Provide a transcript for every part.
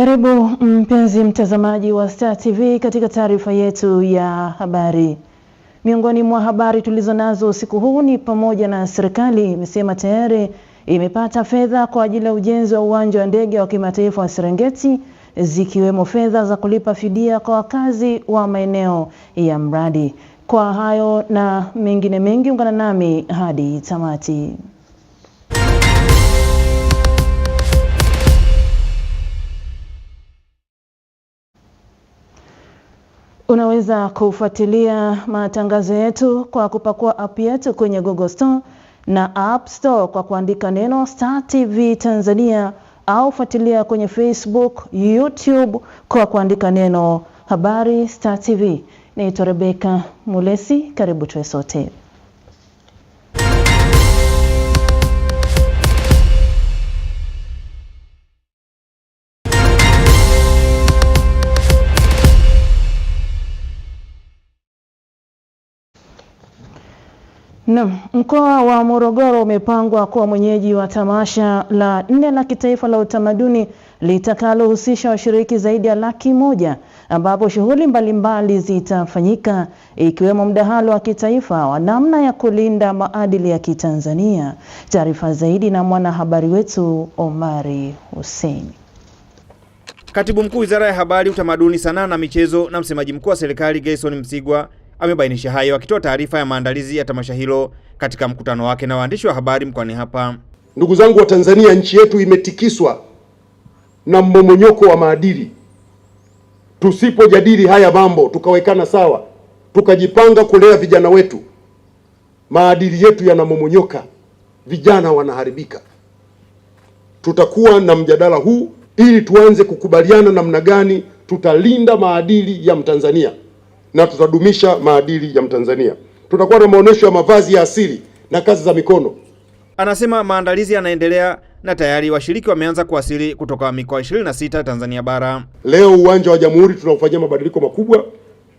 Karibu mpenzi mtazamaji wa Star TV katika taarifa yetu ya habari. Miongoni mwa habari tulizonazo usiku huu ni pamoja na serikali imesema tayari imepata fedha kwa ajili ya ujenzi wa uwanja wa ndege wa kimataifa wa Serengeti, zikiwemo fedha za kulipa fidia kwa wakazi wa maeneo ya mradi. Kwa hayo na mengine mengi, ungana nami hadi tamati. Unaweza kufuatilia matangazo yetu kwa kupakua app yetu kwenye Google Store na App Store kwa kuandika neno Star TV Tanzania, au fuatilia kwenye Facebook, YouTube kwa kuandika neno Habari Star TV. Naitwa Rebecca Mulesi, karibu tuwe sote. Mkoa wa Morogoro umepangwa kuwa mwenyeji wa tamasha la 4 la kitaifa la utamaduni litakalohusisha washiriki zaidi ya 100,000, ambapo shughuli mbalimbali zitafanyika ikiwemo mdahalo wa kitaifa wa namna ya kulinda maadili ya Kitanzania. Taarifa zaidi na mwanahabari wetu Omari Hussein. Katibu Mkuu Wizara ya Habari, Utamaduni, Sanaa na Michezo na msemaji mkuu wa serikali Gerson Msigwa amebainisha hayo akitoa taarifa ya maandalizi ya tamasha hilo katika mkutano wake na waandishi wa habari mkoani hapa. Ndugu zangu wa Tanzania, nchi yetu imetikiswa na mmomonyoko wa maadili. Tusipojadili haya mambo, tukawekana sawa, tukajipanga kulea vijana wetu, maadili yetu yanamomonyoka, vijana wanaharibika. Tutakuwa na mjadala huu ili tuanze kukubaliana namna gani tutalinda maadili ya Mtanzania na tutadumisha maadili ya Mtanzania. Tutakuwa na maonesho ya mavazi ya asili na kazi za mikono. Anasema maandalizi yanaendelea na tayari washiriki wameanza kuwasili kutoka mikoa 26 Tanzania bara. Leo uwanja wa Jamhuri tunaufanyia mabadiliko makubwa.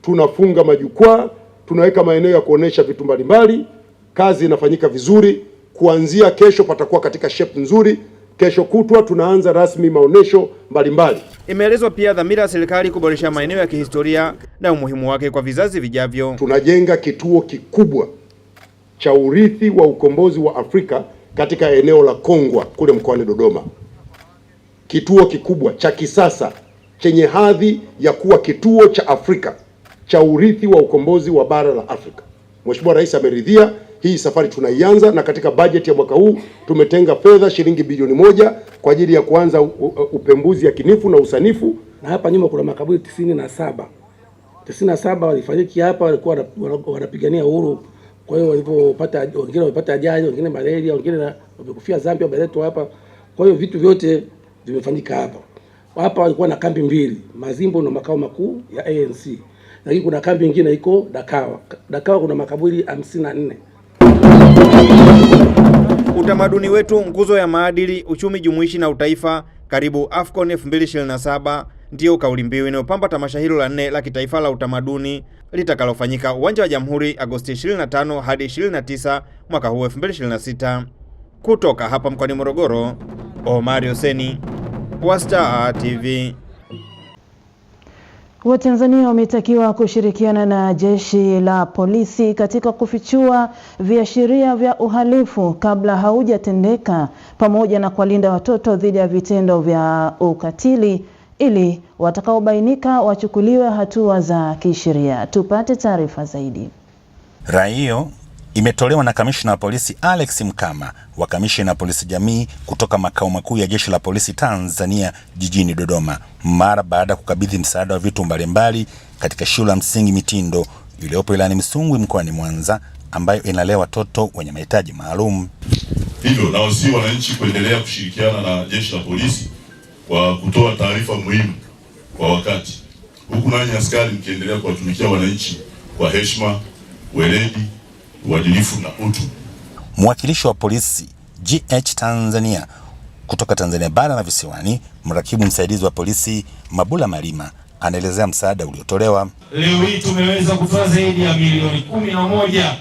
Tunafunga majukwaa, tunaweka maeneo ya kuonesha vitu mbalimbali. Kazi inafanyika vizuri. Kuanzia kesho patakuwa katika shape nzuri. Kesho kutwa tunaanza rasmi maonesho mbalimbali. Imeelezwa pia dhamira ya serikali kuboresha maeneo ya kihistoria na umuhimu wake kwa vizazi vijavyo. Tunajenga kituo kikubwa cha urithi wa ukombozi wa Afrika katika eneo la Kongwa kule mkoani Dodoma. Kituo kikubwa cha kisasa chenye hadhi ya kuwa kituo cha Afrika cha urithi wa ukombozi wa bara la Afrika. Mheshimiwa Rais ameridhia. Hii safari tunaianza, na katika bajeti ya mwaka huu tumetenga fedha shilingi bilioni 1 kwa ajili ya kuanza upembuzi yakinifu na usanifu. Na hapa nyuma kuna makaburi 97 walifanyiki hapa, walikuwa wanapigania uhuru. Kwa hiyo walipopata, wengine walipata ajali, wengine malaria, wengine wamekufia Zambia, wameletwa hapa. Kwa hiyo vitu vyote vimefanyika hapa. Hapa walikuwa na kambi mbili, Mazimbo na makao makuu ya ANC. Lakini kuna kambi nyingine iko Dakawa. Dakawa kuna makaburi 54. Utamaduni wetu, nguzo ya maadili, uchumi jumuishi na utaifa, karibu AFCON 2027 ndio kauli mbiu inayopamba tamasha hilo la 4 la kitaifa la utamaduni litakalofanyika uwanja wa Jamhuri Agosti 25 hadi 29 mwaka huu 2026. Kutoka hapa mkoani Morogoro, Omari Hussein wa Star TV. Watanzania wametakiwa kushirikiana na jeshi la polisi katika kufichua viashiria vya uhalifu kabla haujatendeka, pamoja na kuwalinda watoto dhidi ya vitendo vya ukatili ili watakaobainika wachukuliwe hatua za kisheria. Tupate taarifa zaidi. Rai hiyo imetolewa na kamishna wa polisi Alex Mkama wa kamishna wa polisi jamii kutoka makao makuu ya jeshi la polisi Tanzania jijini Dodoma, mara baada ya kukabidhi msaada wa vitu mbalimbali katika shule ya msingi Mitindo iliyopo Ilani Misungwi mkoani Mwanza, ambayo inalea watoto wenye mahitaji maalum. Hivyo nawasihi wananchi kuendelea kushirikiana na jeshi la polisi kwa kutoa taarifa muhimu kwa wakati, huku nanyi askari mkiendelea kuwatumikia wananchi kwa heshima, weledi, uadilifu na utu. Mwakilishi wa polisi GH Tanzania kutoka Tanzania bara na visiwani, mrakibu msaidizi wa polisi Mabula Malima, anaelezea msaada uliotolewa. Leo hii tumeweza kutoa zaidi ya milioni 11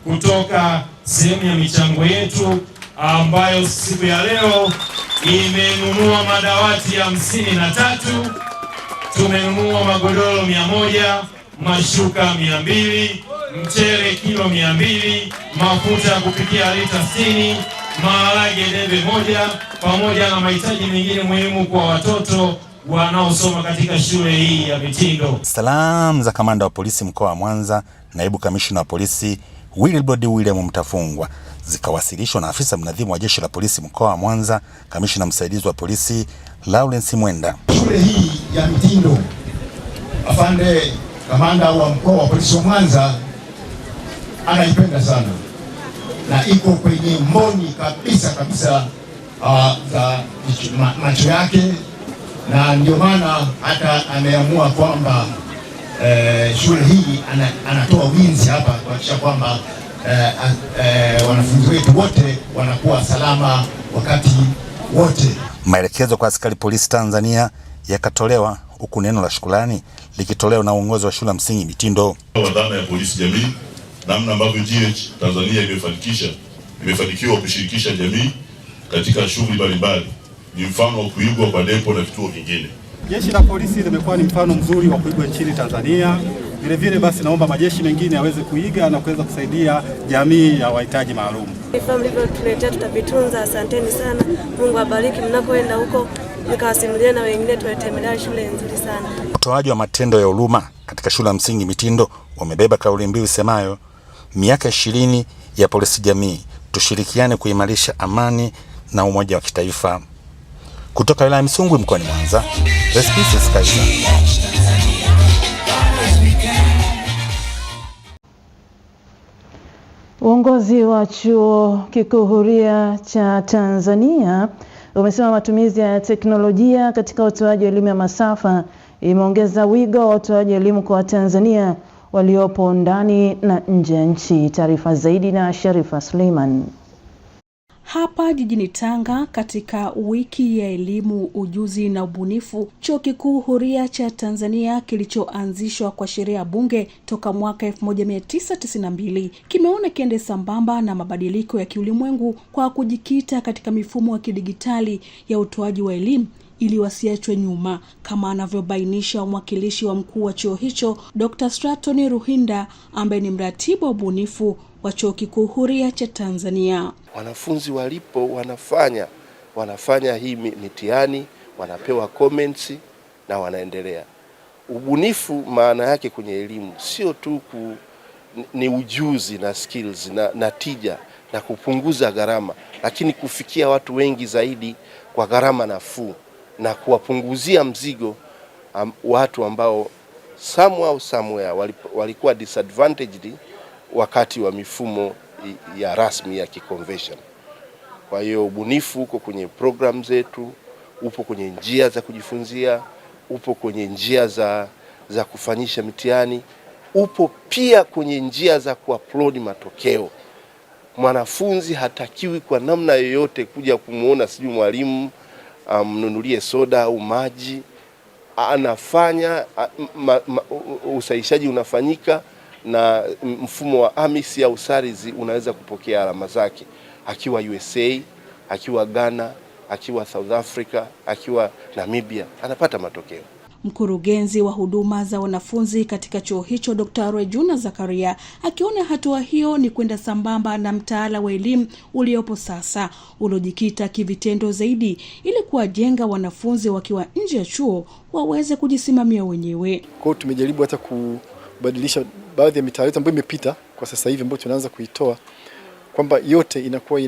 kutoka sehemu ya michango yetu, ambayo siku ya leo imenunua madawati 53, tumenunua magodoro 100, mashuka 200, mchele kilo 200, mafuta ya kupikia lita 60, maharage debe 1, pamoja na mahitaji mengine muhimu kwa watoto wanaosoma katika shule hii ya Mitindo. Salamu za kamanda wa polisi mkoa wa Mwanza, naibu kamishna wa polisi Wilbrod William Mtafungwa zikawasilishwa na afisa mnadhimu wa jeshi la polisi mkoa wa Mwanza, kamishna msaidizi wa polisi Lawrence Mwenda. Shule hii ya Mitindo, afande kamanda wa mkoa wa polisi wa Mwanza anaipenda sana na iko kwenye mboni kabisa za macho yake, na ndio maana hata ameamua kwamba shule hii anatoa ulinzi hapa kuhakikisha kwamba wanafunzi wetu wote wanakuwa salama wakati wote. Maelekezo kwa askari polisi Tanzania yakatolewa, huku neno la shukrani likitolewa na uongozi wa shule msingi Mitindo. Dhana ya polisi jamii, namna ambavyo GH Tanzania imefanikiwa kushirikisha jamii katika shughuli mbalimbali ni mfano wa kuigwa kwa depo na vituo vingine. Jeshi la polisi limekuwa ni mfano mzuri wa kuigwa nchini Tanzania. Vile basi naomba majeshi mengine yaweze kuiga na kuweza kusaidia jamii ya wahitaji maalum. Vifaa mlivyotuletea tutavitunza, asanteni sana. Mungu abariki mnapoenda huko, nikawasimulia na wengine tuwatembelea shule nzuri sana. Utoaji wa matendo ya huruma katika shule ya msingi Mitindo wamebeba kauli mbiu isemayo miaka 20 ya polisi jamii, tushirikiane kuimarisha amani na umoja wa kitaifa. Kutoka wilaya Misungwi mkoani Mwanza, Respices Kaisa. Uongozi wa Chuo Kikuu Huria cha Tanzania umesema matumizi ya teknolojia katika utoaji wa elimu ya masafa imeongeza wigo wa utoaji elimu kwa Watanzania waliopo ndani na nje ya nchi. Taarifa zaidi na Sharifa Suleiman. Hapa jijini Tanga katika wiki ya elimu, ujuzi na ubunifu, Chuo Kikuu Huria cha Tanzania kilichoanzishwa kwa sheria ya bunge toka mwaka 1992 kimeona kiende sambamba na mabadiliko ya kiulimwengu kwa kujikita katika mifumo ya kidigitali ya utoaji wa elimu ili wasiachwe nyuma, kama anavyobainisha mwakilishi wa mkuu wa chuo hicho Dr. Straton Ruhinda, ambaye ni mratibu wa ubunifu wa Chuo Kikuu Huria cha Tanzania. Wanafunzi walipo wanafanya hii mitihani, wanapewa comments na wanaendelea. Ubunifu maana yake kwenye elimu sio tu ni ujuzi na skills na tija na kupunguza gharama, lakini kufikia watu wengi zaidi kwa gharama nafuu na kuwapunguzia mzigo watu ambao somewhere walikuwa disadvantaged wakati wa mifumo ya rasmi ya kiconvention. Kwa hiyo ubunifu uko kwenye program zetu, upo kwenye njia za kujifunzia, upo kwenye njia za kufanyisha mitihani, upo pia kwenye njia za kuupload matokeo. Mwanafunzi hatakiwi kwa namna yoyote kuja kumuona sijui mwalimu mnunulie soda au maji. Anafanya usahishaji unafanyika na mfumo wa AMIS au SARS unaweza kupokea alama zake akiwa USA, akiwa Ghana, akiwa South Africa, akiwa Namibia, anapata matokeo. Mkurugenzi wa huduma za wanafunzi katika chuo hicho Dr. Rejuna Zakaria akiona hatua hiyo ni kwenda sambamba na mtaala wa elimu uliopo sasa uliojikita kivitendo zaidi ili kuwajenga wanafunzi wakiwa nje ya chuo waweze kujisimamia wenyewe. Kwa hiyo tumejaribu hata kubadilisha baadhi ya mitaala ambayo imepita kwa sasa hivi ambayo tunaanza kuitoa, kwamba yote inakuwa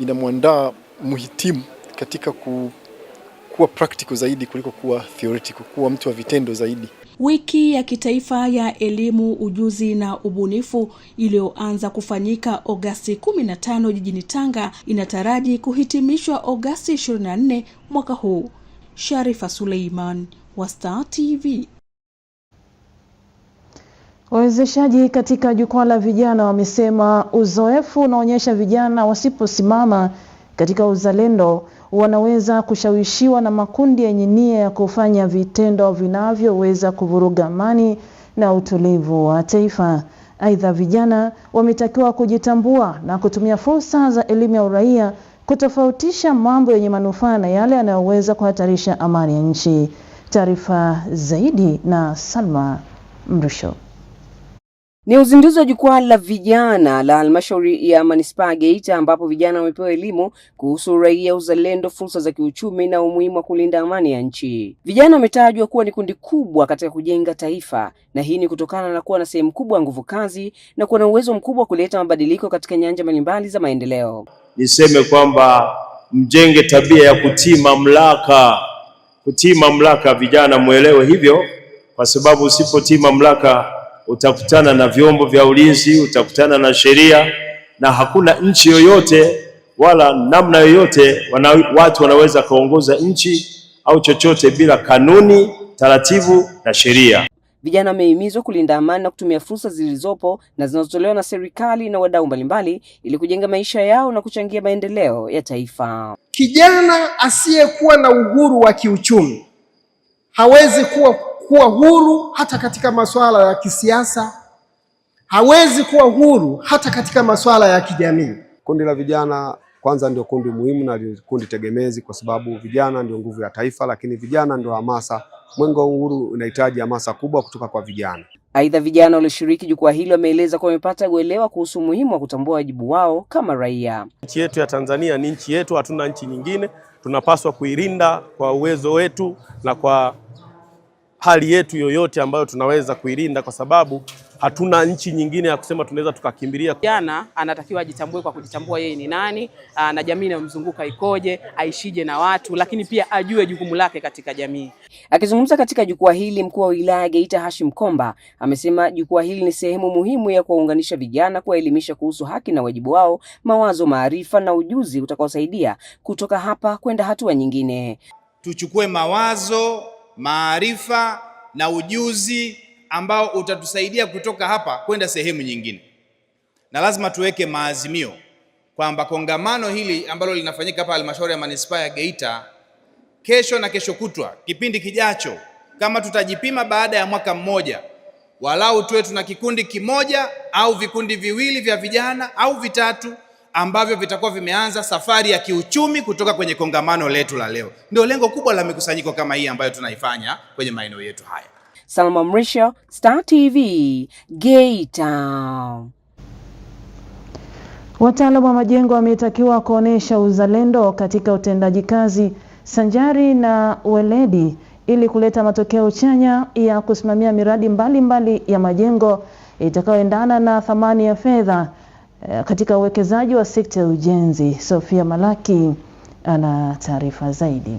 inamwandaa mhitimu katika kuwa practical zaidi kuliko kuwa theoretical, kuwa mtu wa vitendo zaidi. Wiki ya kitaifa ya elimu, ujuzi na ubunifu iliyoanza kufanyika Agosti 15 jijini Tanga inataraji kuhitimishwa Agosti 24 mwaka huu. Sharifa Suleiman wa Star TV. Wawezeshaji katika jukwaa la vijana wamesema uzoefu unaonyesha vijana wasiposimama katika uzalendo wanaweza kushawishiwa na makundi yenye nia ya kufanya vitendo vinavyoweza kuvuruga amani na utulivu wa taifa. Aidha, vijana wametakiwa kujitambua na kutumia fursa za elimu ya uraia kutofautisha mambo yenye manufaa na yale yanayoweza kuhatarisha amani ya nchi. Taarifa zaidi na Salma Mrisho. Ni uzinduzi wa jukwaa la vijana la halmashauri ya manispaa Geita, ambapo vijana wamepewa elimu kuhusu uraia, uzalendo, fursa za kiuchumi na umuhimu wa kulinda amani ya nchi. Vijana wametajwa kuwa ni kundi kubwa katika kujenga taifa, na hii ni kutokana na kuwa na sehemu kubwa ya nguvu kazi na kuwa na uwezo mkubwa wa kuleta mabadiliko katika nyanja mbalimbali za maendeleo. Niseme kwamba mjenge tabia ya kutii mamlaka. Kutii mamlaka, vijana muelewe hivyo, kwa sababu usipotii mamlaka utakutana na vyombo vya ulinzi, utakutana na sheria, na hakuna nchi yoyote wala namna yoyote watu wanaweza kuongoza nchi au chochote bila kanuni, taratibu na sheria. Vijana wamehimizwa kulinda amani na kutumia fursa zilizopo na zinazotolewa na serikali na wadau mbalimbali ili kujenga maisha yao na kuchangia maendeleo ya taifa. Kijana asiyekuwa na uhuru wa kiuchumi hawezi kuwa huru hata katika masuala ya kisiasa, hawezi kuwa huru hata katika masuala ya kijamii. Kundi la vijana kwanza ndio kundi muhimu na kundi tegemezi, kwa sababu vijana ndio nguvu ya taifa, lakini vijana ndio hamasa. Mwenge wa Uhuru unahitaji hamasa kubwa kutoka kwa vijana. Aidha, vijana walioshiriki jukwaa hilo wameeleza kuwa wamepata kuelewa kuhusu umuhimu wa kutambua wajibu wao kama raia. Nchi yetu ya Tanzania ni nchi yetu, hatuna nchi nyingine. Tunapaswa kuilinda kwa uwezo wetu na kwa hali yetu yoyote ambayo tunaweza kuilinda, kwa sababu hatuna nchi nyingine ya kusema tunaweza tukakimbilia. Kijana anatakiwa ajitambue kwa kujitambua yeye ni nani, na jamii inayomzunguka ikoje, aishije na watu, lakini pia ajue jukumu lake katika jamii. Akizungumza katika jukwaa hili, mkuu wa wilaya Geita Hashim Komba amesema jukwaa hili ni sehemu muhimu ya kuwaunganisha vijana, kuwaelimisha kuhusu haki na wajibu wao, mawazo, maarifa na ujuzi utakaosaidia kutoka hapa kwenda hatua nyingine. Tuchukue mawazo, maarifa na ujuzi ambao utatusaidia kutoka hapa kwenda sehemu nyingine. Na lazima tuweke maazimio kwamba kongamano hili ambalo linafanyika hapa halmashauri ya manispaa ya Geita, kesho na kesho kutwa, kipindi kijacho, kama tutajipima baada ya mwaka mmoja, walau tuwe tuna kikundi kimoja au vikundi viwili vya vijana au vitatu ambavyo vitakuwa vimeanza safari ya kiuchumi kutoka kwenye kongamano letu la leo. Ndio lengo kubwa la mikusanyiko kama hii ambayo tunaifanya kwenye maeneo yetu haya. Salma Mrisho, Star TV, Geita. Wataalamu wa majengo wametakiwa kuonesha uzalendo katika utendaji kazi sanjari na weledi ili kuleta matokeo chanya ya kusimamia miradi mbalimbali ya majengo itakayoendana na thamani ya fedha katika uwekezaji wa sekta ya ujenzi. Sofia Malaki ana taarifa zaidi.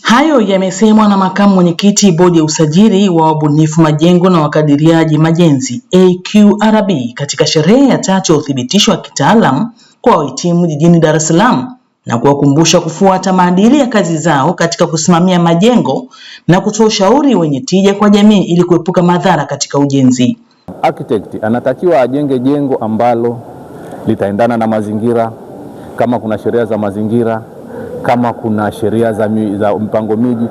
Hayo yamesemwa na makamu mwenyekiti bodi ya usajili wa wabunifu majengo na wakadiriaji majenzi AQRB katika sherehe ya tatu ya uthibitisho wa kitaalamu kwa wahitimu jijini Dar es Salaam, na kuwakumbusha kufuata maadili ya kazi zao katika kusimamia majengo na kutoa ushauri wenye tija kwa jamii ili kuepuka madhara katika ujenzi. Architect anatakiwa ajenge jengo ambalo litaendana na mazingira, kama kuna sheria za mazingira, kama kuna sheria za mpango miji,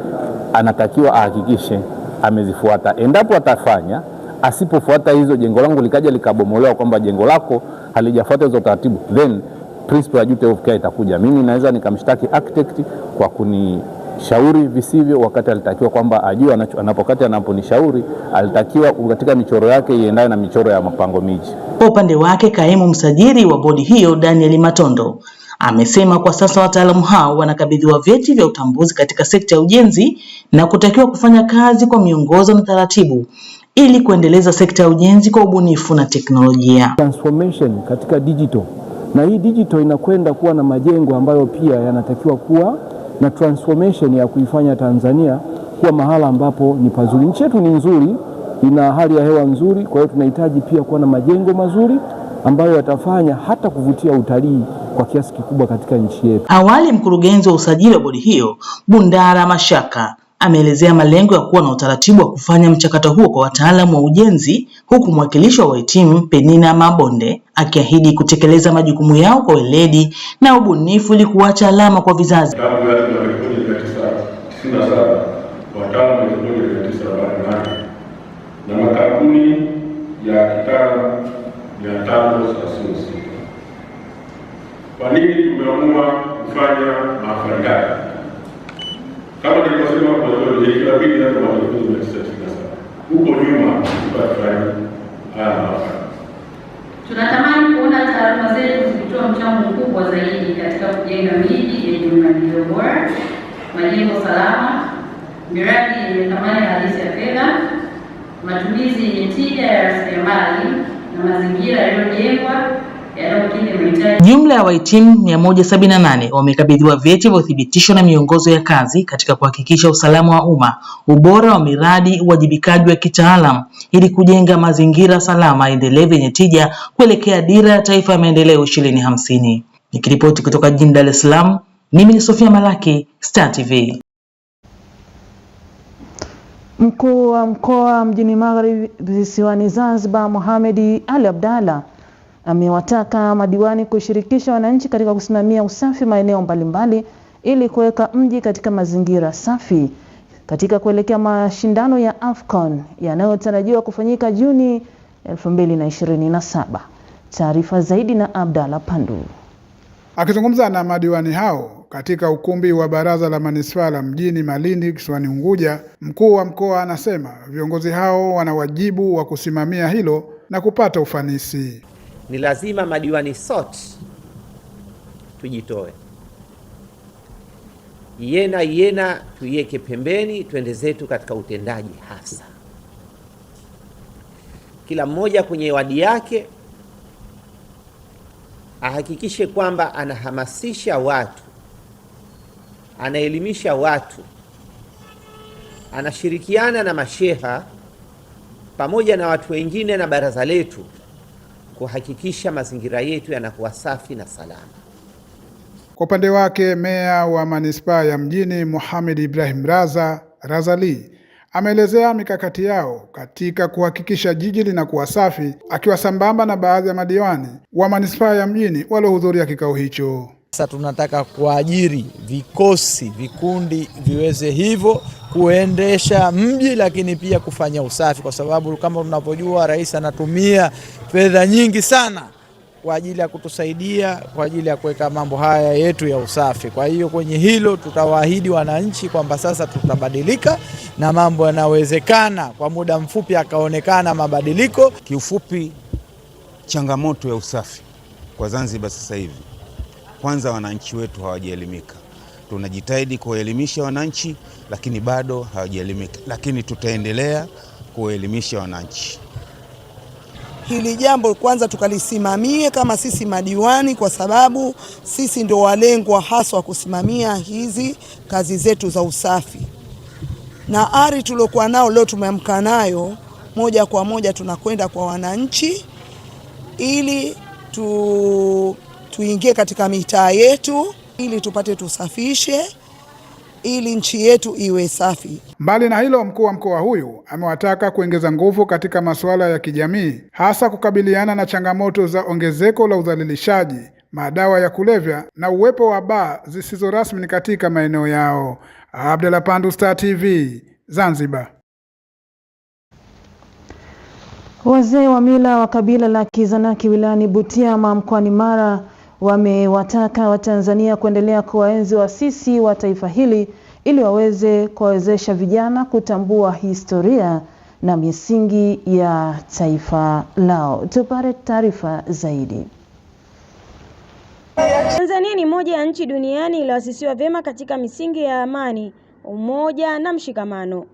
anatakiwa ahakikishe amezifuata. Endapo atafanya, asipofuata hizo, jengo langu likaja likabomolewa kwamba jengo lako halijafuata hizo taratibu, then principle ya duty of care itakuja. Mimi naweza nikamshtaki architect kwa kunishauri visivyo, wakati alitakiwa kwamba ajue anapokati anaponishauri alitakiwa katika michoro yake iendane na michoro ya mpango miji. Kwa upande wake, kaimu msajili wa bodi hiyo Daniel Matondo amesema kwa sasa wataalamu hao wanakabidhiwa vyeti vya utambuzi katika sekta ya ujenzi na kutakiwa kufanya kazi kwa miongozo na taratibu ili kuendeleza sekta ya ujenzi kwa ubunifu na teknolojia. Transformation katika digital, na hii digital inakwenda kuwa na majengo ambayo pia yanatakiwa kuwa na transformation ya kuifanya Tanzania kuwa mahala ambapo ni pazuri. Nchi yetu ni nzuri, ina hali ya hewa nzuri, kwa hiyo tunahitaji pia kuwa na majengo mazuri ambayo yatafanya hata kuvutia utalii kwa kiasi kikubwa katika nchi yetu. Awali, mkurugenzi wa usajili wa bodi hiyo Bundara Mashaka ameelezea malengo ya kuwa na utaratibu wa kufanya mchakato huo kwa wataalamu wa ujenzi, huku mwakilishi wa wahitimu Penina Mabonde akiahidi kutekeleza majukumu yao kwa weledi na ubunifu ili kuacha alama kwa vizazi. Tangu ya 1997 wataalamu 1948 na makampuni ya kitaalamu 536. Kwa nini tumeamua kufanya mahafali haya? Kama nilivyosema kwa jeshi la pili na kwa mafunzo ya kisasa. Huko nyuma tulifanya haya mahafali. Tunatamani kuona taaluma zetu zikitoa mchango mkubwa zaidi katika kujenga miji yenye maendeleo bora, majengo salama, miradi yenye thamani halisi ya fedha, matumizi yenye tija ya rasilimali na mazingira yaliyojengwa yanayokidhi mahitaji. Jumla ya wahitimu 178 wamekabidhiwa vyeti vya uthibitisho na miongozo ya kazi katika kuhakikisha usalama wa umma, ubora wa miradi, uwajibikaji wa kitaalamu ili kujenga mazingira salama endelevu yenye tija kuelekea dira ya taifa ya maendeleo 2050. Nikiripoti kutoka jijini Dar es Salaam, mimi ni Sofia Malaki, Star TV. Mkuu wa mkoa mjini Magharibi visiwani Zanzibar, Mohamed Ali Abdalla, amewataka madiwani kushirikisha wananchi katika kusimamia usafi maeneo mbalimbali ili kuweka mji katika mazingira safi katika kuelekea mashindano ya AFCON yanayotarajiwa kufanyika Juni 2027. Taarifa zaidi na Abdalla Pandu. Akizungumza na madiwani hao katika ukumbi wa Baraza la Manispaa la mjini Malindi kisiwani Unguja, mkuu wa mkoa anasema viongozi hao wana wajibu wa kusimamia hilo na kupata ufanisi. Ni lazima madiwani sote tujitoe, yena tuiweke pembeni, twende zetu katika utendaji hasa. Kila mmoja kwenye wadi yake ahakikishe kwamba anahamasisha watu, anaelimisha watu, anashirikiana na masheha pamoja na watu wengine na baraza letu kuhakikisha mazingira yetu yanakuwa safi na salama. Kwa upande wake, meya wa manispaa ya mjini Mohamed Ibrahim Razali ameelezea mikakati yao katika kuhakikisha jiji linakuwa safi, akiwa sambamba na baadhi ya madiwani wa manispaa ya mjini waliohudhuria kikao hicho. Sasa tunataka kuajiri vikundi viweze hivyo kuendesha mji, lakini pia kufanya usafi, kwa sababu kama tunavyojua rais anatumia fedha nyingi sana kwa ajili ya kutusaidia kwa ajili ya kuweka mambo haya yetu ya usafi. Kwa hiyo kwenye hilo tutawaahidi wananchi kwamba sasa tutabadilika na mambo yanawezekana kwa muda mfupi akaonekana mabadiliko. Kiufupi, changamoto ya usafi kwa Zanzibar sasa hivi, kwanza wananchi wetu hawajaelimika. Tunajitahidi kuelimisha wananchi lakini bado hawajaelimika, lakini tutaendelea kuelimisha wananchi. Hili jambo kwanza tukalisimamie kama sisi madiwani, kwa sababu sisi ndio walengwa haswa kusimamia hizi kazi zetu za usafi. Na ari tuliokuwa nao leo tumeamka nayo moja kwa moja tunakwenda kwa wananchi ili tuingie katika mitaa yetu ili tupate tusafishe ili nchi yetu iwe safi. Mbali na hilo, mkuu wa mkoa huyu amewataka kuongeza nguvu katika masuala ya kijamii, hasa kukabiliana na changamoto za ongezeko la udhalilishaji, madawa ya kulevya na uwepo wa baa zisizo rasmi katika maeneo yao. Abdalla Pandu, Star TV, Zanzibar. Wazee wa mila wa kabila la Kizanaki wilayani Butiama mkoani Mara wamewataka Watanzania kuendelea kuwaenzi waasisi wa taifa hili ili waweze kuwawezesha vijana kutambua historia na misingi ya taifa lao. Tupate taarifa zaidi. Tanzania ni moja ya nchi duniani iliyoasisiwa vyema katika misingi ya amani, umoja na mshikamano.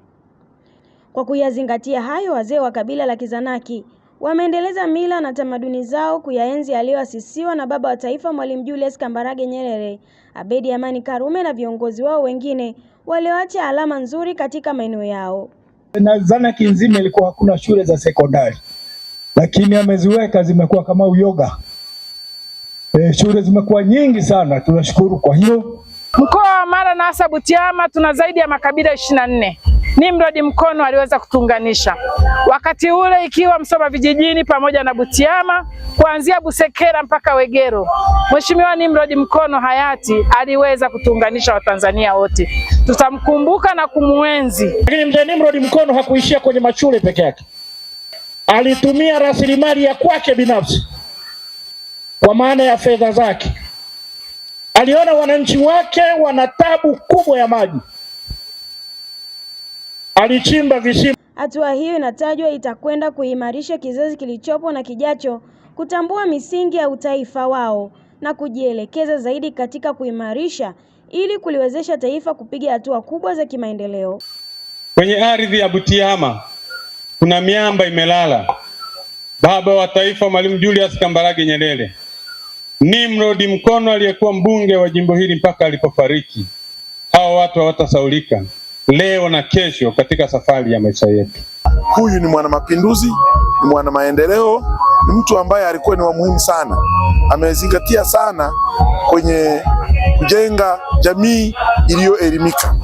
Kwa kuyazingatia hayo, wazee wa kabila la Kizanaki wameendeleza mila na tamaduni zao kuyaenzi yaliyoasisiwa na baba wa taifa Mwalimu Julius Kambarage Nyerere, Abedi Amani Karume na viongozi wao wengine walioacha alama nzuri katika maeneo yao. Na Zanaki nzima ilikuwa hakuna shule za sekondari, lakini ameziweka zimekuwa kama uyoga. Shule zimekuwa nyingi sana, tunashukuru kwa hiyo. Mkoa wa Mara na hasa Butiama tuna zaidi ya makabila 24. Nimrod Mkono aliweza kutunganisha wakati ule, ikiwa Msoma vijijini pamoja na Butiama, kuanzia Busekera mpaka Wegero. Mheshimiwa Nimrod Mkono hayati aliweza kutunganisha Watanzania wote. Tutamkumbuka na kumuenzi. Lakini mzee Nimrod Mkono hakuishia kwenye mashule peke yake. Alitumia rasilimali ya kwake binafsi kwa maana ya fedha zake aliona wananchi wake wana tabu kubwa ya maji, alichimba visima. Hatua hiyo inatajwa itakwenda kuimarisha kizazi kilichopo na kijacho kutambua misingi ya utaifa wao na kujielekeza zaidi katika kuimarisha ili kuliwezesha taifa kupiga hatua kubwa za kimaendeleo. Kwenye ardhi ya Butiama kuna miamba imelala. Baba wa taifa Mwalimu Julius Kambarage Nyerere, Nimrod Mkono aliyekuwa mbunge wa jimbo hili mpaka alipofariki. Hao watu hawatasaulika leo na kesho katika safari ya maisha yetu. Huyu ni mwana mapinduzi, ni mwana maendeleo, ni mtu ambaye alikuwa ni wa muhimu sana. Amezingatia sana kwenye kujenga jamii iliyoelimika.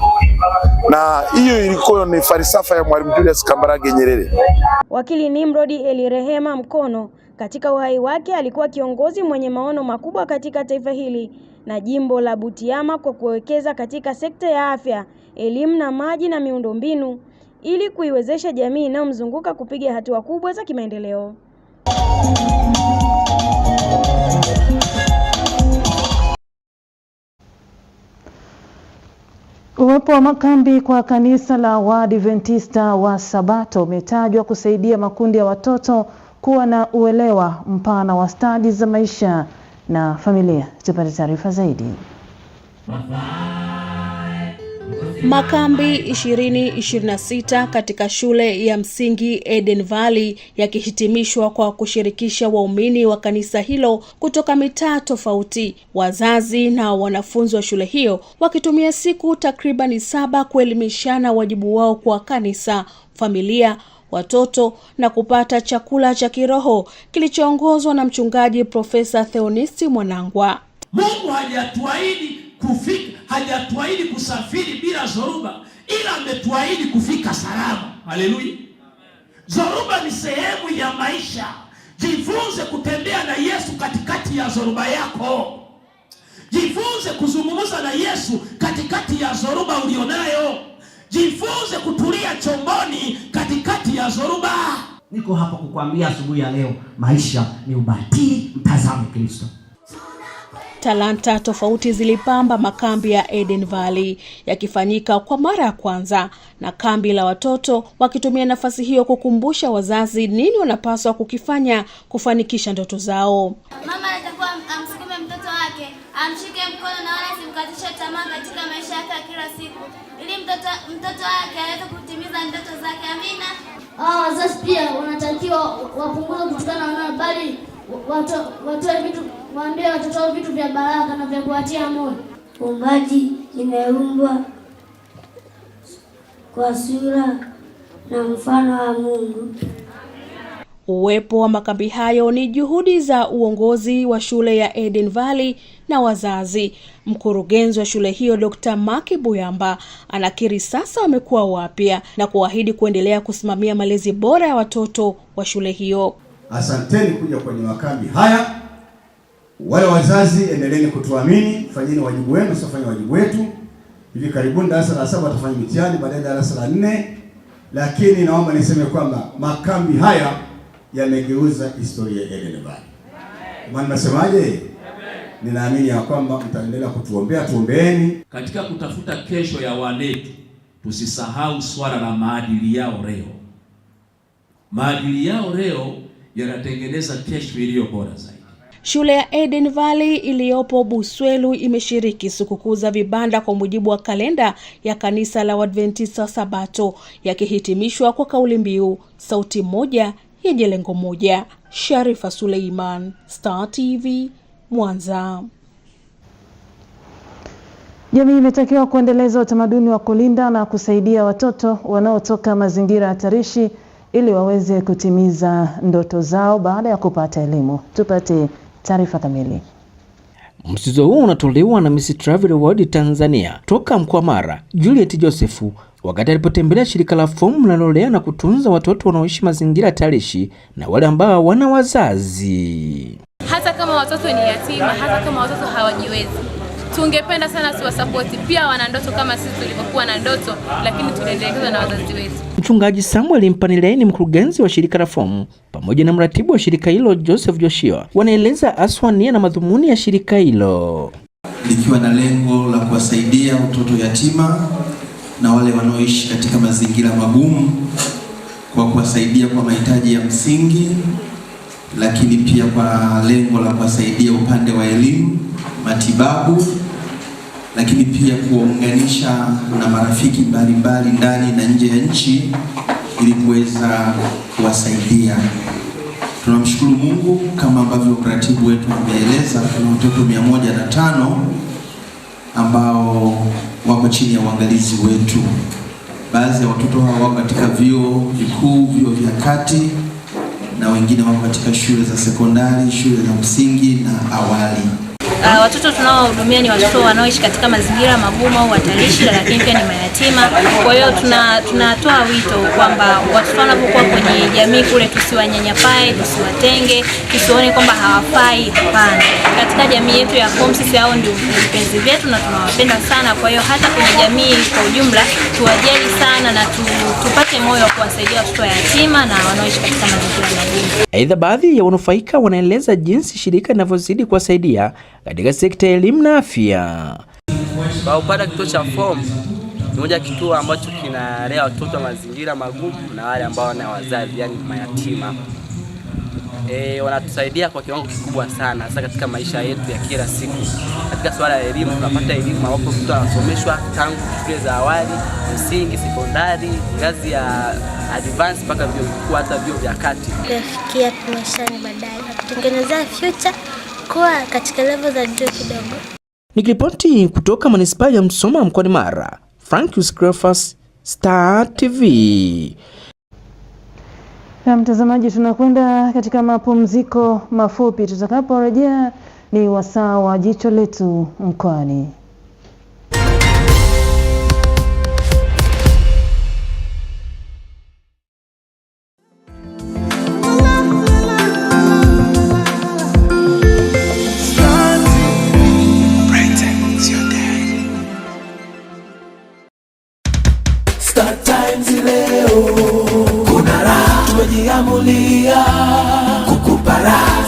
Na hiyo ilikuwa ni falsafa ya Mwalimu Julius Kambarage Nyerere. Wakili Nimrod Elirehema Mkono katika uhai wake alikuwa kiongozi mwenye maono makubwa katika taifa hili na jimbo la Butiama kwa kuwekeza katika sekta ya afya, elimu na maji na miundombinu ili kuiwezesha jamii inayomzunguka kupiga hatua kubwa za kimaendeleo. Uwepo wa makambi kwa kanisa la Waadventista wa Sabato umetajwa kusaidia makundi ya watoto kuwa na uelewa mpana wa stadi za maisha na familia. Tupate taarifa zaidi. Makambi 2026 katika shule ya msingi Eden Valley yakihitimishwa kwa kushirikisha waumini wa kanisa hilo kutoka mitaa tofauti, wazazi na wanafunzi wa shule hiyo wakitumia siku takriban 7 kuelimishana wajibu wao kwa kanisa, familia, watoto na kupata chakula cha kiroho kilichoongozwa na mchungaji Profesa Theonisti Mwanangwa. Mungu hajatuahidi kufika, hajatuahidi kusafiri bila zoruba, ila ametuahidi kufika salama. Haleluya. Zoruba ni sehemu ya maisha. Jifunze kutembea na Yesu katikati ya zoruba yako. Jifunze kuzungumza na Yesu katikati ya zoruba ulionayo. Jifunze kutulia chomboni katikati ya zoruba. Niko hapa kukuambia asubuhi ya leo, maisha ni ubatili, mtazame Kristo. Talanta tofauti zilipamba makambi ya Eden Valley yakifanyika kwa mara ya kwanza, na kambi la watoto wakitumia nafasi hiyo kukumbusha wazazi nini wanapaswa kukifanya kufanikisha ndoto zao. Mama anatakiwa amsukume mtoto wake, amshike mkono na wala simkatishe tamaa katika maisha yake ya kila siku, ili mtoto wake aweze kutimiza ndoto zake. Amina. Wazazi pia wanatakiwa wapunguze kutukana wanao, bali watoe vitu, waambie watoto wao vitu vya baraka na vya kuwatia moyo. Uumbaji imeumbwa kwa sura na mfano wa Mungu. Uwepo wa makambi hayo ni juhudi za uongozi wa shule ya Eden Valley na wazazi. Mkurugenzi wa shule hiyo Dr. Maki Buyamba anakiri sasa wamekuwa wapya na kuahidi kuendelea kusimamia malezi bora ya watoto wa shule hiyo. Asanteni kuja kwenye makambi haya. Wale wazazi, endeleeni kutuamini, fanyeni wajibu wenu, usifanye wajibu wetu. Hivi karibuni darasa la 7 watafanya mitihani, baadaye darasa la 4. Lakini naomba niseme kwamba makambi haya yamegeuza historia ya Eden Valley. Maana nasemaje? Ninaamini ya kwamba mtaendelea kutuombea, tuombeeni. Katika kutafuta kesho ya wanetu, tusisahau swala la maadili yao leo. Maadili yao leo yanatengeneza kesho iliyo bora zaidi. Shule ya Eden Valley iliyopo Buswelu imeshiriki sikukuu za vibanda kwa mujibu wa kalenda ya kanisa la Waadventista Sabato, yakihitimishwa kwa kauli mbiu sauti moja yenye lengo moja. Sharifa Suleiman, Star TV, Mwanza. Jamii imetakiwa kuendeleza utamaduni wa kulinda na kusaidia watoto wanaotoka mazingira hatarishi ili waweze kutimiza ndoto zao baada ya kupata elimu. Tupate taarifa kamili. Msisitizo huu unatolewa na Miss Travel World Tanzania toka mkoa Mara, Juliet Joseph, wakati alipotembelea shirika la FOM linalolea na kutunza watoto wanaoishi mazingira hatarishi na wale ambao wana wazazi. Hata kama watoto ni yatima, hata kama watoto hawajiwezi, tungependa sana tuwasapoti pia wana ndoto kama sisi tulivyokuwa na ndoto, lakini tunaendelezwa na wazazi wetu. Mchungaji Samuel Mpanilei ni mkurugenzi wa shirika la FOM pamoja na mratibu wa shirika hilo Joseph Joshua wanaeleza aswa nia na madhumuni ya shirika hilo. likiwa na lengo la kuwasaidia watoto yatima na wale wanaoishi katika mazingira magumu kwa kuwasaidia kwa mahitaji ya msingi, lakini pia kwa lengo la kuwasaidia upande wa elimu, matibabu, lakini pia kuwaunganisha na marafiki mbalimbali ndani na nje ya nchi ili kuweza kuwasaidia. Tunamshukuru Mungu kama ambavyo mratibu wetu ameeleza, kuna watoto 105 ambao wako chini ya uangalizi wetu. Baadhi ya watoto hao wako katika vyuo vikuu, vyuo vya kati, na wengine wako katika shule za sekondari, shule za msingi na awali. Watoto tunaohudumia ni watoto wanaoishi katika mazingira magumu au hatarishi, lakini pia ni mayatima. Kwa hiyo tunatoa wito kwamba watoto wanapokuwa kwenye jamii kule tusiwanyanyapae, tusiwatenge, tusione kwamba hawafai. Hapana. Katika jamii yetu ya Kom sisi hao ndio vipenzi vyetu na tunawapenda sana. Kwa hiyo hata kwenye jamii kwa ujumla tuwajali sana na tupate moyo wa kuwasaidia watoto yatima na wanaoishi katika mazingira magumu. Aidha, baadhi ya wanufaika wanaeleza jinsi shirika linavyozidi kuwasaidia katika sekta ya elimu na afya. Kwa upande kituo cha Kom ni moja kituo ambacho kinalea watoto wa mazingira magumu na wale ambao wana wazazi, yani mayatima. Wanatusaidia kwa kiwango kikubwa sana hasa katika maisha yetu ya kila siku. Katika swala ya elimu tunapata elimu ambapo mtu anasomeshwa tangu shule za awali, msingi, sekondari, ngazi ya advance mpaka vyuo vikuu hata vyuo vya kati. Kufikia maishani baadaye kutengeneza future kwa katika level za juu kidogo. Nikiripoti kutoka manispaa ya Msoma mkoani Mara, Frankius Grafas, Star TV. Na mtazamaji, tunakwenda katika mapumziko mafupi. Tutakaporejea ni wasaa wa jicho letu mkoani.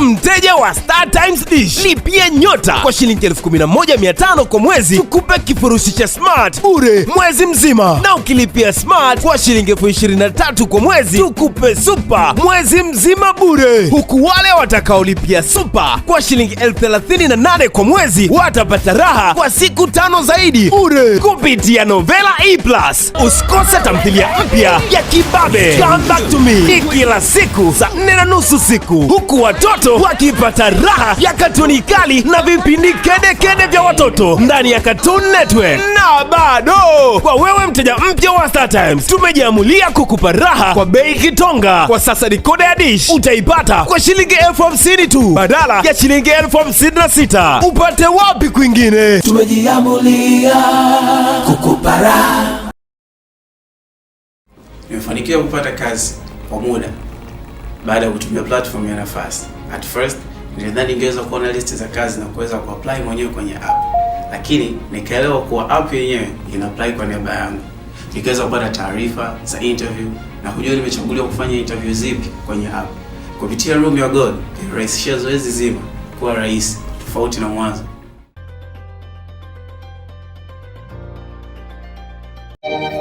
Mteja wa Star Times Dish, lipia nyota kwa shilingi 11,500 kwa mwezi, tukupe kifurushi cha smart bure mwezi mzima, na ukilipia smart kwa shilingi 23,000 kwa mwezi, tukupe super mwezi mzima bure, huku wale watakaolipia super kwa shilingi 38,000 kwa mwezi watapata raha kwa siku 5 zaidi bure kupitia Novela E+. Usikose tamthilia mpya ya Kibabe Come Back to Me, ni kila siku saa 4:30 usiku, huku watoto wakipata raha ya katuni kali na vipindi kede vya watoto ndani ya Cartoon Network. Na bado kwa wewe mteja mpya wa Star Times, tumejiamulia kukupa raha kwa bei kitonga. Kwa sasa decoder ya dish utaipata kwa shilingi 50,000 tu badala ya shilingi 56,000. Upate wapi kwingine? Tumejiamulia kukupa raha. Nimefanikiwa kupata kazi kwa muda baada ya kutumia platform ya Nafasi. At first nilidhani ningeweza kuona list za kazi na kuweza kuapply mwenyewe kwenye app, lakini nikaelewa kuwa app yenyewe ina apply kwa niaba yangu. Nikaweza kupata taarifa za interview na kujua nimechaguliwa kufanya interview zipi kwenye app. Kupitia Room Your God ilirahisisha zoezi zima kuwa rahisi tofauti na mwanzo.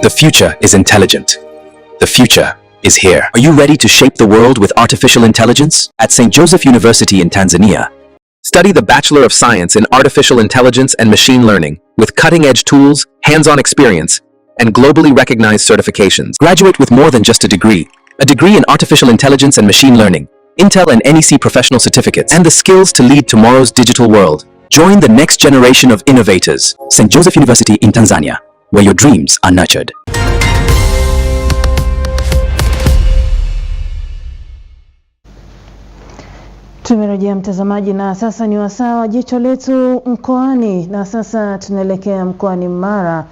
The future is intelligent. The future is here. Are you ready to shape the world with artificial intelligence? At St. Joseph University in Tanzania, study the Bachelor of Science in Artificial Intelligence and Machine Learning with cutting-edge tools, hands-on experience, and globally recognized certifications. Graduate with more than just a degree in Artificial Intelligence and Machine Learning, Intel and NEC professional certificates, and the skills to lead tomorrow's digital world. Join the next generation of innovators. St. Joseph University in Tanzania, where your dreams are nurtured. Tumerejea mtazamaji, na sasa ni wasaa wa jicho letu mkoani, na sasa tunaelekea mkoani Mara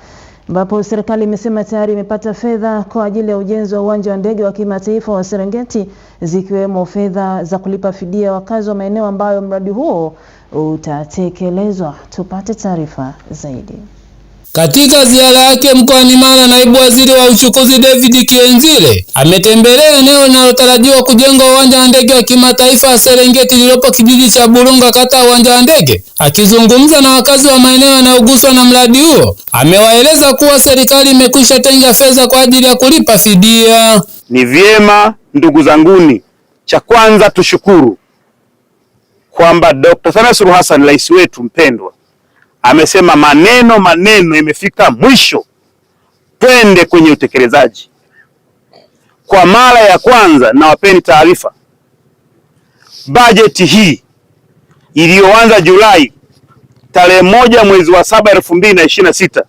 ambapo serikali imesema tayari imepata fedha kwa ajili ya ujenzi wa uwanja wa ndege wa kimataifa wa Serengeti, zikiwemo fedha za kulipa fidia wakazi wa maeneo ambayo mradi huo utatekelezwa. Tupate taarifa zaidi. Katika ziara yake mkoani Mara, naibu waziri wa uchukuzi David Kienzile ametembelea eneo linalotarajiwa kujengwa uwanja wa ndege wa kimataifa wa Serengeti lililopo kijiji cha Burunga, kata ya uwanja wa ndege. Akizungumza na wakazi wa maeneo yanayoguswa na mradi huo, amewaeleza kuwa serikali imekwisha tenga fedha kwa ajili ya kulipa fidia. Ni vyema ndugu zanguni, cha kwanza tushukuru kwamba Dr. Samia Suluhu Hassan, rais wetu mpendwa, amesema maneno imefika mwisho, twende kwenye utekelezaji. Kwa mara ya kwanza, na wapeni taarifa, bajeti hii iliyoanza Julai tarehe 1 mwezi wa 7 2026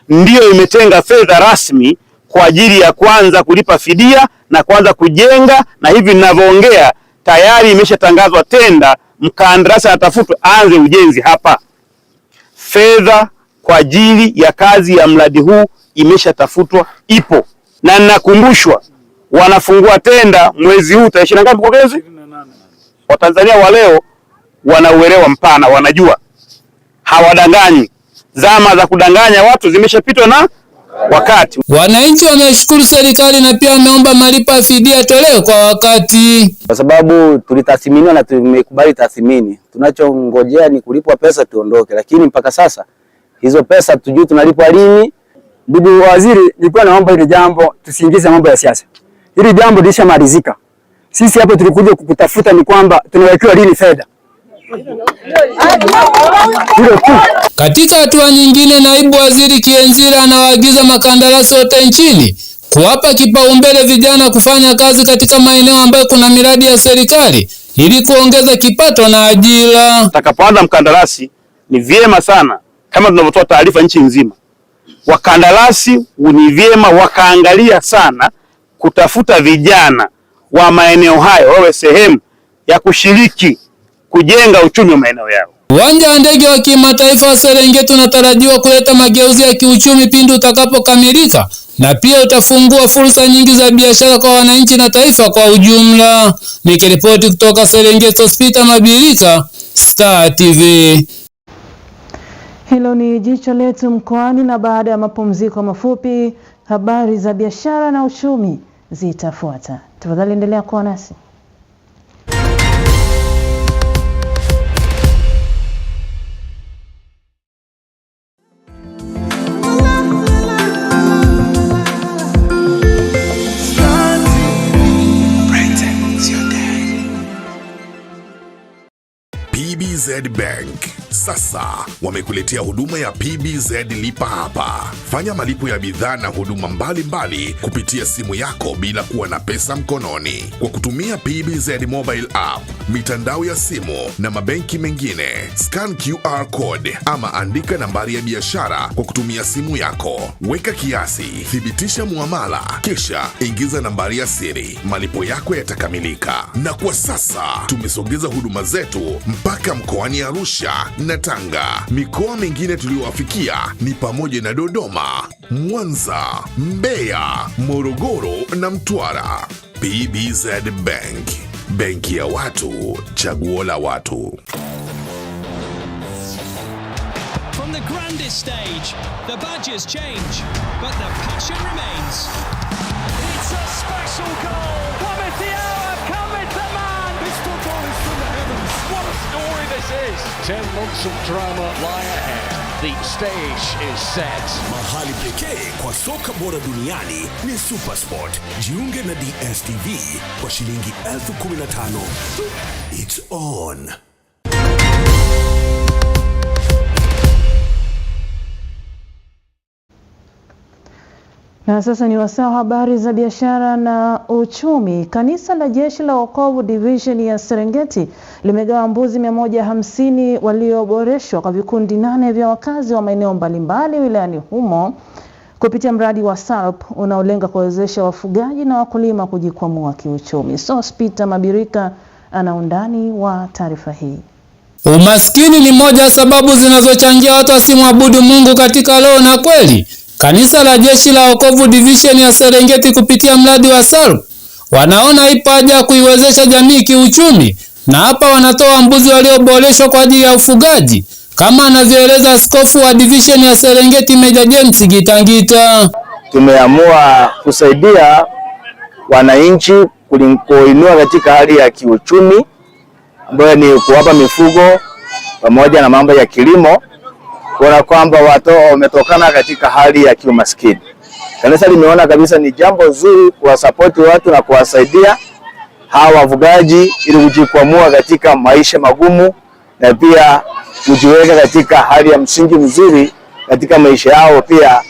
ndiyo imetenga fedha rasmi kwa ajili ya kwanza kulipa fidia na kwanza kujenga, na hivi ninavyoongea tayari imeshatangazwa tenda, mkandarasi anatafutwa aanze ujenzi hapa. Fedha kwa ajili ya kazi ya mradi huu imeshatafutwa, ipo, na ninakumbushwa wanafungua tenda mwezi huu tarehe 20 ngapi? Mkurugenzi, Watanzania wa leo wanauelewa mpana, wanajua hawadanganyi. Zama za kudanganya watu zimeshapitwa na wakati. Wananchi wameshukuru serikali na pia wameomba malipo ya fidia tolewe kwa wakati, kwa sababu tulitathminiwa na tumekubali tathmini. Tunachongojea ni kulipwa pesa tuondoke, lakini mpaka sasa hizo pesa tujui tunalipwa lini. Ndugu waziri, nilikuwa naomba hili jambo tusiingize mambo ya siasa. Hili jambo lishamalizika. Sisi hapo tulikuja kukutafuta ni kwamba tunawekewa lini fedha. Katika hatua nyingine, naibu waziri Kienzile anawaagiza makandarasi wote nchini kuwapa kipaumbele vijana kufanya kazi katika maeneo ambayo kuna miradi ya serikali ili kuongeza kipato na ajira. Atakapoanza mkandarasi, ni vyema sana kama tunavyotoa taarifa nchi nzima, wakandarasi ni vyema wakaangalia sana kutafuta vijana wa maeneo hayo wawe sehemu ya kushiriki kujenga uchumi wa maeneo yao. Uwanja wa ndege wa kimataifa wa Serengeti unatarajiwa kuleta mageuzi ya kiuchumi pindi utakapokamilika, na pia utafungua fursa nyingi za biashara kwa wananchi na taifa kwa ujumla. Nikiripoti kutoka Serengeti, Hospita Mabilika, Star TV. Hilo ni jicho letu mkoani, na baada ya mapumziko mafupi habari za biashara na uchumi zitafuata. Tafadhali endelea kuwa nasi. PBZ Bank sasa wamekuletea huduma ya PBZ Lipa Hapa. Fanya malipo ya bidhaa na huduma mbalimbali kupitia simu yako bila kuwa na pesa mkononi kwa kutumia PBZ Mobile App, mitandao ya simu na mabenki mengine. Scan QR code ama andika nambari ya biashara kwa kutumia simu yako. Weka kiasi, thibitisha muamala, kisha ingiza nambari ya siri. Malipo yako yatakamilika. Na kwa sasa tumesogeza huduma zetu mpaka mkoani Arusha na Tanga. Mikoa mingine tuliowafikia ni pamoja na Dodoma, Mwanza, Mbeya, Morogoro na Mtwara. PBZ Bank, benki ya watu, chaguo la watu. From the grandest stage, the badges change, but the passion remains. It's a special goal. Cometh the hour, cometh the man. This football is from the heavens. What a story this is. 10 months of drama lie ahead. The stage is set. Mahali pekee kwa soka bora duniani ni SuperSport. Jiunge na DStv kwa shilingi 15,000. It's on. Na sasa ni wasaa habari za biashara na uchumi. Kanisa la Jeshi la Wokovu Division ya Serengeti limegawa mbuzi 150 walioboreshwa kwa vikundi 8 vya wakazi wa maeneo mbalimbali wilayani humo kupitia mradi wa SALP unaolenga kuwezesha wafugaji na wakulima kujikwamua kiuchumi. Hospita Mabilika ana undani wa taarifa hii. Umaskini ni moja ya sababu zinazochangia watu wasimwabudu Mungu katika roho na kweli. Kanisa la Jeshi la Wokovu Division ya Serengeti kupitia mradi wa SALP wanaona ipo haja ya kuiwezesha jamii kiuchumi, na hapa wanatoa mbuzi walioboreshwa kwa ajili ya ufugaji kama anavyoeleza askofu wa division ya Serengeti Meja James Gitangita. Tumeamua kusaidia wananchi kuinua katika hali ya kiuchumi, ambayo ni kuwapa mifugo pamoja na mambo ya kilimo, kuona kwamba watu wametokana katika hali ya kiumaskini. Kanisa limeona kabisa ni jambo zuri kuwasapoti watu na kuwasaidia hawa wafugaji ili kujikwamua katika maisha magumu na pia kujiweka katika hali ya msingi mzuri katika maisha yao pia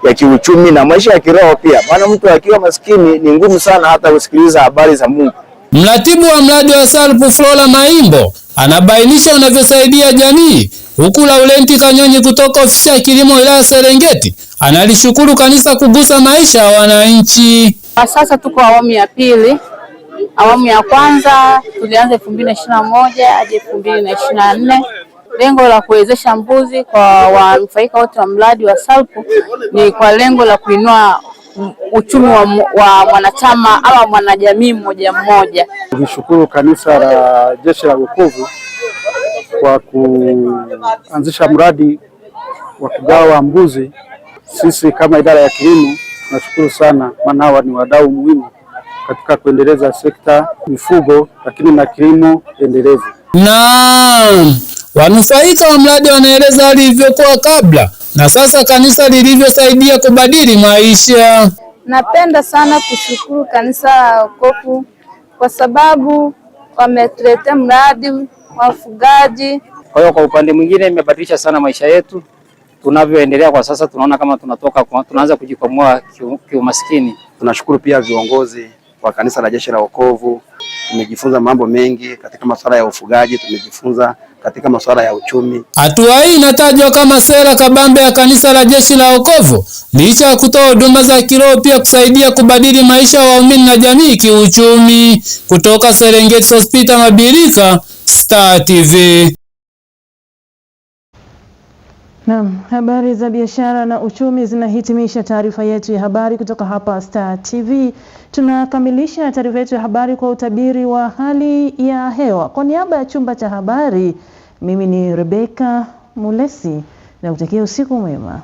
ya kiuchumi na maisha ya kiroho pia. Maana mtu akiwa maskini ni ngumu sana hata kusikiliza habari za Mungu. Mratibu wa mradi wa SALP Flora Maimbo anabainisha unavyosaidia jamii, huku Laurenti Kanyonyi kutoka ofisi ya kilimo wilaya Serengeti analishukuru kanisa kugusa maisha ya wananchi. Sasa tuko awamu ya pili. Awamu ya kwanza tulianza 2021 hadi 2024. Lengo la kuwezesha mbuzi kwa wanufaika wote wa mradi wa SALP ni kwa lengo la kuinua uchumi wa mwanachama ama mwanajamii mmoja mmoja. Tunashukuru kanisa la Jeshi la Wokovu kwa kuanzisha mradi wa kugawa mbuzi. Sisi kama idara ya kilimo tunashukuru sana, maana hawa ni wadau muhimu katika kuendeleza sekta mifugo lakini na kilimo endelevu. Naam, wanufaika wa mradi wanaeleza hali ilivyokuwa kabla na sasa kanisa lilivyosaidia kubadili maisha. Napenda sana kushukuru kanisa la Wokovu kwa sababu wametuletea mradi wafugaji. Kwa hiyo kwa upande mwingine imebadilisha sana maisha yetu. Tunavyoendelea kwa sasa tunaona kama tunaanza kujikwamua kiumaskini. Tunashukuru pia viongozi wa kanisa la Jeshi la Wokovu. Tumejifunza mambo mengi katika masuala ya ufugaji, tumejifunza katika masuala ya uchumi. Hatua hii inatajwa kama sera kabambe ya kanisa la Jeshi la Wokovu, licha ya kutoa huduma za kiroho pia kusaidia kubadili maisha ya waumini na jamii kiuchumi. Kutoka Serengeti, Hospita Mabirika, Star TV. Naam, habari za biashara na uchumi zinahitimisha taarifa yetu ya habari kutoka hapa Star TV. Tunakamilisha taarifa yetu ya habari kwa utabiri wa hali ya hewa. Kwa niaba ya chumba cha habari, mimi ni Rebecca Mulesi na kutakia usiku mwema.